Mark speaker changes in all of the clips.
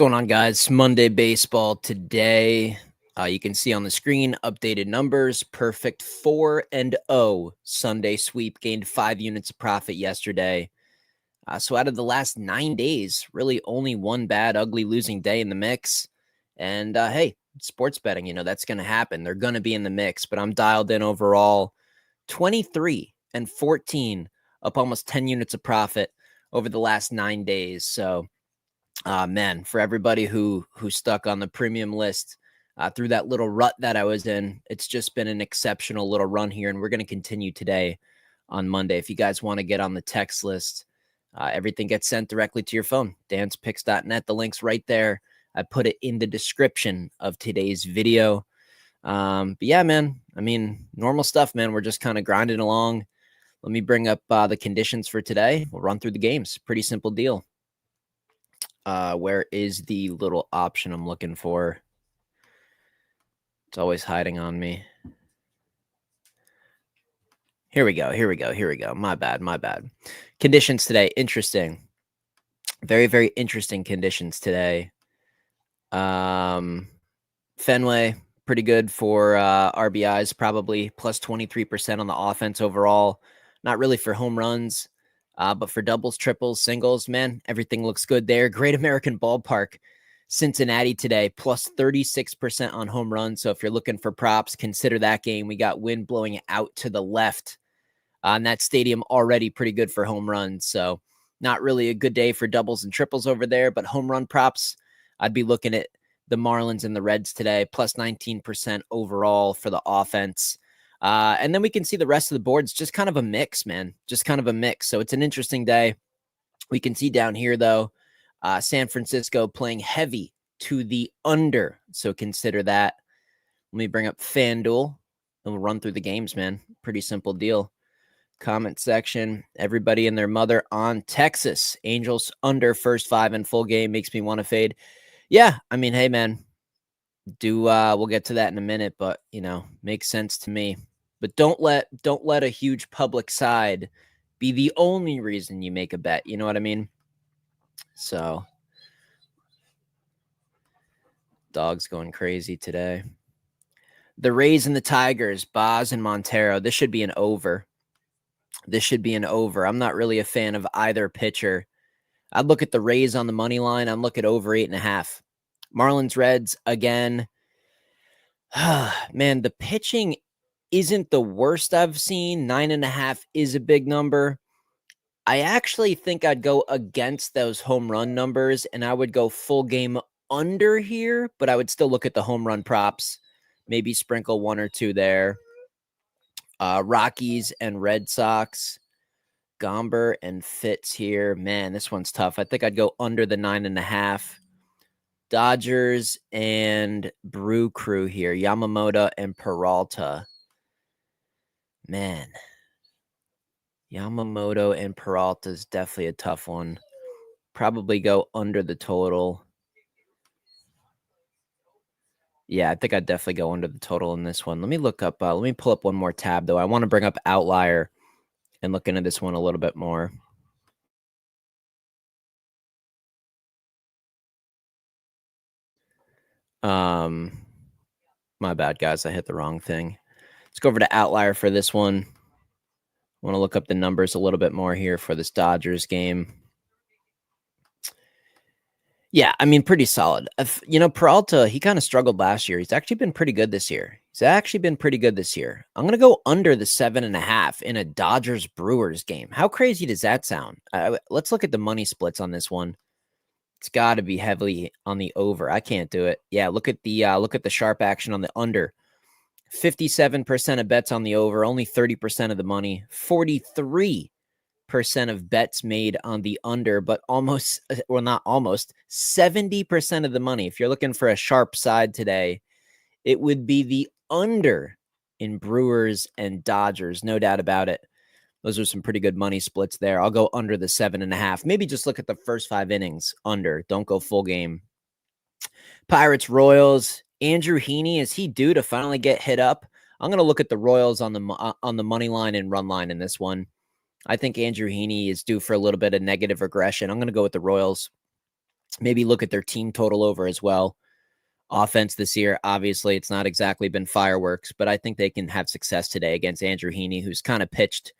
Speaker 1: going on, guys? Monday baseball today. You can see on the screen updated numbers. Perfect 4-0 Sunday sweep. Gained 5 units of profit yesterday. So out of the last 9 days, really only one bad, ugly losing day in the mix. And hey, sports betting, that's going to happen. They're going to be in the mix, but I'm dialed in overall 23-14, up almost 10 units of profit over the last 9 days. So man, for everybody who stuck on the premium list through that little rut that I was in, it's just been an exceptional little run here, and we're going to continue today on Monday. If you guys want to get on the text list, everything gets sent directly to your phone. danspicks.net. The link's right there. I put it in the description of today's video. But yeah, man, I mean, normal stuff, man. We're just kind of grinding along. Let me bring up the conditions for today. We'll run through the games. Pretty simple deal. Where is the little option I'm looking for? It's always hiding on me. Here we go. My bad. Conditions today. Interesting. Very, very interesting conditions today. Fenway, pretty good for RBIs, probably plus 23% on the offense overall. Not really for home runs. But for doubles, triples, singles, man, everything looks good there. Great American Ballpark, Cincinnati today, plus 36% on home runs. So if you're looking for props, consider that game. We got wind blowing out to the left on that stadium, already pretty good for home runs. So not really a good day for doubles and triples over there, but home run props, I'd be looking at the Marlins and the Reds today, plus 19% overall for the offense. And then we can see the rest of the boards, just kind of a mix, man. Just kind of a mix. So it's an interesting day. We can see down here, though, San Francisco playing heavy to the under. So consider that. Let me bring up FanDuel, and we'll run through the games, man. Pretty simple deal. Comment section. Everybody and their mother on Texas. Angels under first 5 in full game. Makes me want to fade. Yeah, I mean, hey, man. We'll get to that in a minute, but, makes sense to me. But don't let a huge public side be the only reason you make a bet. You know what I mean? So, dog's going crazy today. The Rays and the Tigers, Boz and Montero. This should be an over. I'm not really a fan of either pitcher. I'd look at the Rays on the money line. I'd look at over 8.5. Marlins, Reds, again. Man, the pitching isn't the worst I've seen. 9.5 is a big number. I actually think I'd go against those home run numbers, and I would go full game under here, but I would still look at the home run props, maybe sprinkle 1 or 2 there. Rockies and Red Sox, Gomber and Fitz here. Man, this one's tough. I think I'd go under the 9.5. Dodgers and Brew Crew here, Yamamoto and Peralta. Man, Yamamoto and Peralta is definitely a tough one. Probably go under the total. Yeah, I think I'd definitely go under the total in this one. Let me pull up one more tab, though. I want to bring up Outlier and look into this one a little bit more. My bad, guys. I hit the wrong thing. Let's go over to Outlier for this one. I want to look up the numbers a little bit more here for this Dodgers game. Yeah, I mean, pretty solid. Peralta, he kind of struggled last year. He's actually been pretty good this year. I'm going to go under the 7.5 in a Dodgers-Brewers game. How crazy does that sound? Let's look at the money splits on this one. It's got to be heavily on the over. I can't do it. Yeah, look at the sharp action on the under. 57% of bets on the over, only 30% of the money. 43% of bets made on the under, but not almost, 70% of the money. If you're looking for a sharp side today, it would be the under in Brewers and Dodgers, no doubt about it. Those are some pretty good money splits there. I'll go under the 7.5. Maybe just look at the first 5 innings under. Don't go full game. Pirates, Royals. Andrew Heaney, is he due to finally get hit up? I'm going to look at the Royals on the money line and run line in this one. I think Andrew Heaney is due for a little bit of negative regression. I'm going to go with the Royals. Maybe look at their team total over as well. Offense this year, obviously, it's not exactly been fireworks, but I think they can have success today against Andrew Heaney, who's kind of pitched,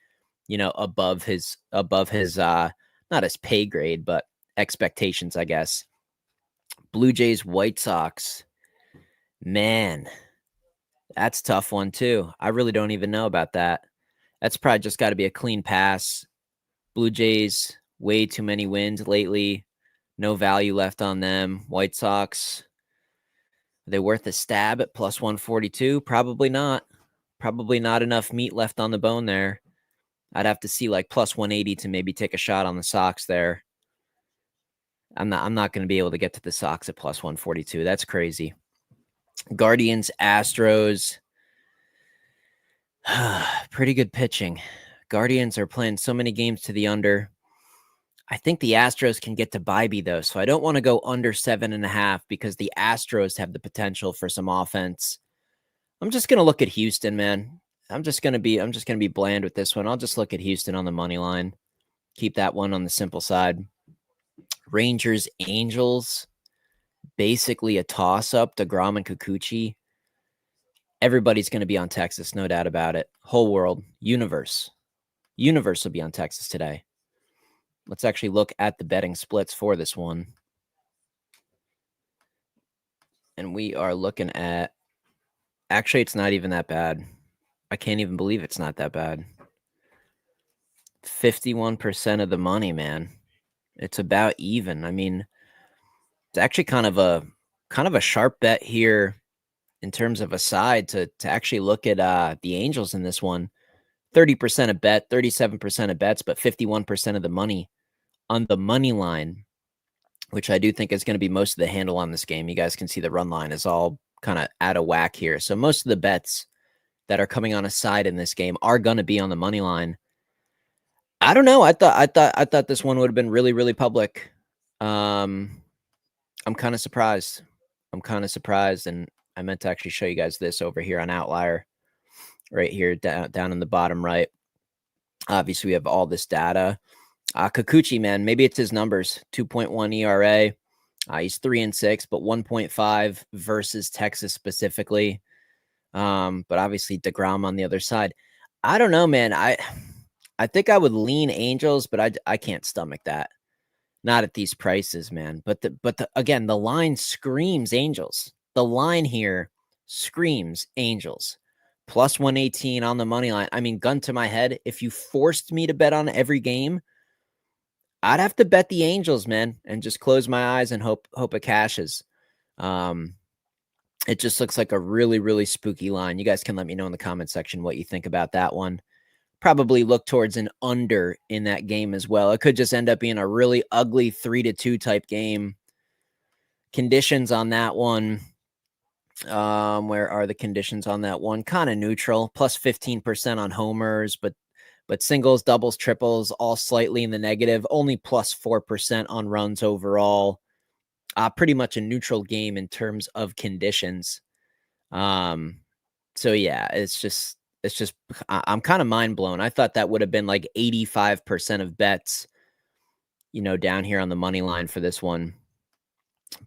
Speaker 1: above his not his pay grade, but expectations, I guess. Blue Jays, White Sox. Man, that's a tough one too. I really don't even know about that. That's probably just got to be a clean pass. Blue Jays, way too many wins lately. No value left on them. White Sox, are they worth a stab at plus 142? Probably not. Probably not enough meat left on the bone there. I'd have to see like plus 180 to maybe take a shot on the Sox there. I'm not going to be able to get to the Sox at plus 142. That's crazy. Guardians, Astros. Pretty good pitching. Guardians are playing so many games to the under. I think the Astros can get to Bybee, though, so I don't want to go under 7.5 because the Astros have the potential for some offense. I'm just going to look at Houston, man. I'm just going to be bland with this one. I'll just look at Houston on the money line. Keep that one on the simple side. Rangers, Angels, basically a toss-up, DeGrom and Kikuchi. Everybody's going to be on Texas, no doubt about it. Whole world, universe will be on Texas today. Let's actually look at the betting splits for this one. And we are looking at, actually, it's not even that bad. I can't even believe it's not that bad. 51% of the money, man. It's about even. I mean, it's actually kind of a sharp bet here in terms of a side to actually look at the Angels in this one. 30% of bet, 37% of bets, but 51% of the money on the money line, which I do think is going to be most of the handle on this game. You guys can see the run line is all kind of out of whack here. So most of the bets that are coming on a side in this game are going to be on the money line. I don't know. I thought this one would have been really, really public. I'm kind of surprised. And I meant to actually show you guys this over here on Outlier, right here down in the bottom right. Obviously, we have all this data. Kikuchi, man, maybe it's his numbers. 2.1 ERA. He's 3-6, but 1.5 versus Texas specifically. But obviously DeGrom on the other side. I don't know, man. I think I would lean Angels, but I can't stomach that. Not at these prices, man. But again, the line screams Angels. The line here screams Angels. Plus 118 on the money line. I mean, gun to my head, if you forced me to bet on every game, I'd have to bet the Angels, man, and just close my eyes and hope it cashes. It just looks like a really, really spooky line. You guys can let me know in the comment section what you think about that one. Probably look towards an under in that game as well. It could just end up being a really ugly 3-2 type game. Conditions on that one. Where are the conditions on that one? Kind of neutral, plus 15% on homers, but singles, doubles, triples, all slightly in the negative. Only plus 4% on runs overall. Pretty much a neutral game in terms of conditions. So yeah, it's just I'm kind of mind blown. I thought that would have been like 85% of bets, down here on the money line for this one.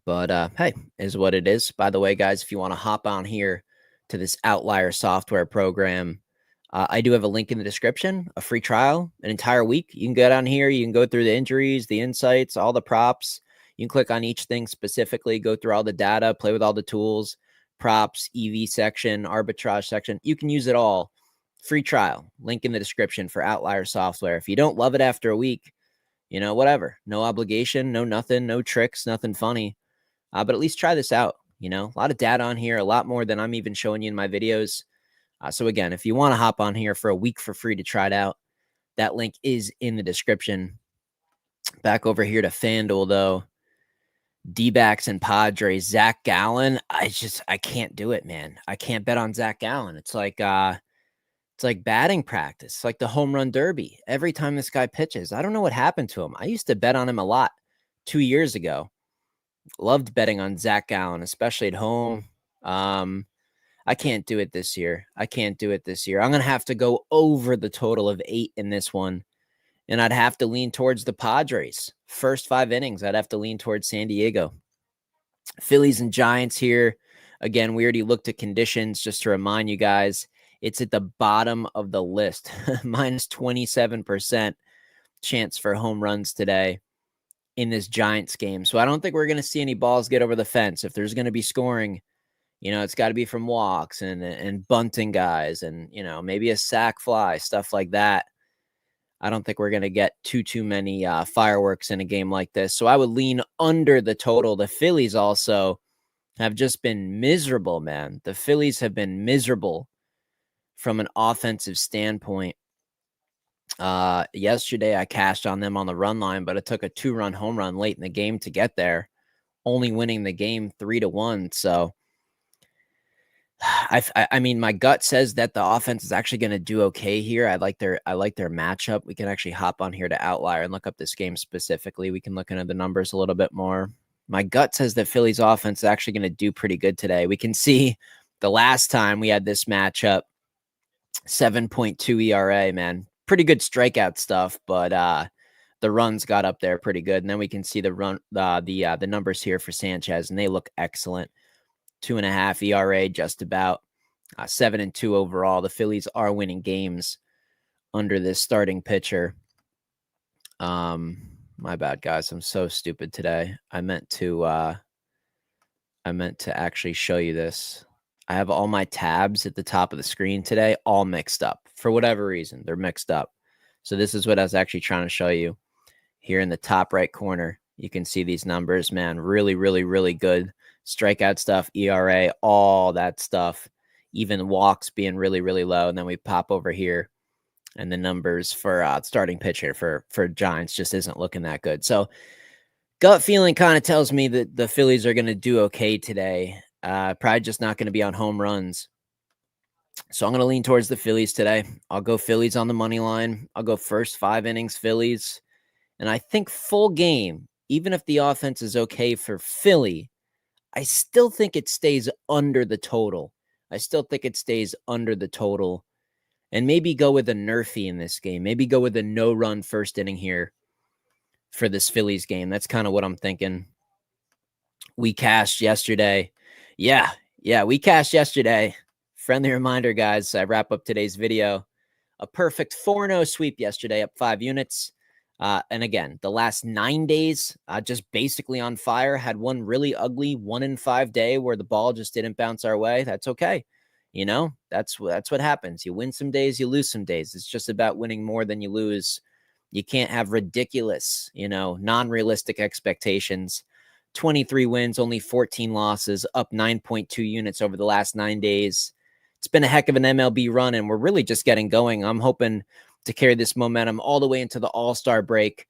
Speaker 1: But hey, is what it is. By the way, guys, if you want to hop on here to this Outlier software program, I do have a link in the description, a free trial, an entire week. You can get on here. You can go through the injuries, the insights, all the props. You can click on each thing specifically, go through all the data, play with all the tools, props, EV section, arbitrage section. You can use it all. Free trial, link in the description for Outlier software. If you don't love it after a week, whatever. No obligation, no nothing, no tricks, nothing funny. But at least try this out. A lot of data on here, a lot more than I'm even showing you in my videos. So again, if you want to hop on here for a week for free to try it out, that link is in the description. Back over here to FanDuel, though. D-backs and Padres, Zach Gallen. I can't do it, man. I can't bet on Zach Gallen. It's like batting practice. It's like the home run derby. Every time this guy pitches, I don't know what happened to him. I used to bet on him a lot 2 years ago. Loved betting on Zach Gallen, especially at home. I can't do it this year. I'm going to have to go over the total of 8 in this one And I'd have to lean towards the Padres. First 5 innings, I'd have to lean towards San Diego. Phillies and Giants here. Again, we already looked at conditions. Just to remind you guys, it's at the bottom of the list. Minus 27% chance for home runs today in this Giants game. So I don't think we're going to see any balls get over the fence. If there's going to be scoring, it's got to be from walks and bunting guys and, maybe a sac fly, stuff like that. I don't think we're going to get too many fireworks in a game like this. So I would lean under the total. The Phillies also have just been miserable, man. The Phillies have been miserable from an offensive standpoint. Yesterday, I cashed on them on the run line, but it took a 2-run home run late in the game to get there, only winning the game 3-1. So I mean, my gut says that the offense is actually going to do okay here. I like their matchup. We can actually hop on here to Outlier and look up this game specifically. We can look into the numbers a little bit more. My gut says that Phillies offense is actually going to do pretty good today. We can see the last time we had this matchup, 7.2 ERA, man. Pretty good strikeout stuff, but the runs got up there pretty good. And then we can see the numbers here for Sanchez, and they look excellent. 2.5 ERA, just about 7-2 overall. The Phillies are winning games under this starting pitcher. My bad, guys. I'm so stupid today. I meant to actually show you this. I have all my tabs at the top of the screen today, all mixed up. For whatever reason, they're mixed up. So this is what I was actually trying to show you. Here in the top right corner, you can see these numbers, man. Really, really, really good. Strikeout stuff, ERA, all that stuff. Even walks being really, really low. And then we pop over here, and the numbers for starting pitcher for Giants just isn't looking that good. So gut feeling kind of tells me that the Phillies are going to do okay today. Probably just not going to be on home runs. So I'm going to lean towards the Phillies today. I'll go Phillies on the money line. I'll go first 5 innings Phillies. And I think full game, even if the offense is okay for Philly, I still think it stays under the total. And maybe go with a nerfy in this game. Maybe go with a no-run first inning here for this Phillies game. That's kind of what I'm thinking. We cashed yesterday. Yeah, we cashed yesterday. Friendly reminder, guys, I wrap up today's video. A perfect 4-0 sweep yesterday, up 5 units. And again, the last 9 days, just basically on fire. Had one really ugly 1-in-5 day where the ball just didn't bounce our way. That's okay. That's what happens. You win some days, you lose some days. It's just about winning more than you lose. You can't have ridiculous, non-realistic expectations. 23 wins, only 14 losses, up 9.2 units over the last 9 days. It's been a heck of an MLB run, and we're really just getting going. I'm hoping to carry this momentum all the way into the All-Star break.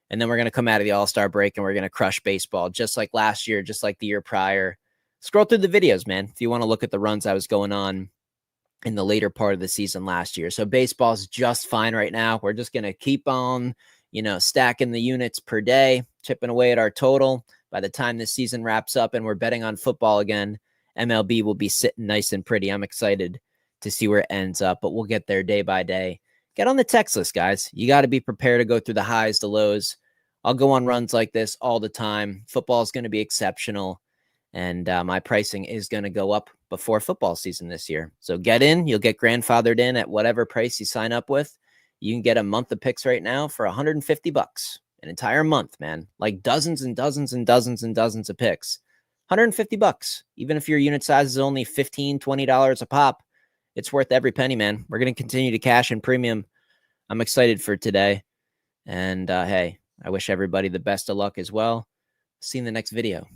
Speaker 1: And then we're going to come out of the All-Star break and we're going to crush baseball just like last year, just like the year prior. Scroll through the videos, man, if you want to look at the runs I was going on in the later part of the season last year. So baseball's just fine right now. We're just going to keep on, stacking the units per day, chipping away at our total. By the time this season wraps up and we're betting on football again, MLB will be sitting nice and pretty. I'm excited to see where it ends up, but we'll get there day by day. Get on the text list, guys. You got to be prepared to go through the highs, the lows. I'll go on runs like this all the time. Football is going to be exceptional, and my pricing is going to go up before football season this year. So get in. You'll get grandfathered in at whatever price you sign up with. You can get a month of picks right now for $150. An entire month, man. Like dozens and dozens and dozens and dozens of picks. $150. Even if your unit size is only $15, $20 a pop, it's worth every penny, man. We're going to continue to cash in premium. I'm excited for today. And hey, I wish everybody the best of luck as well. See you in the next video.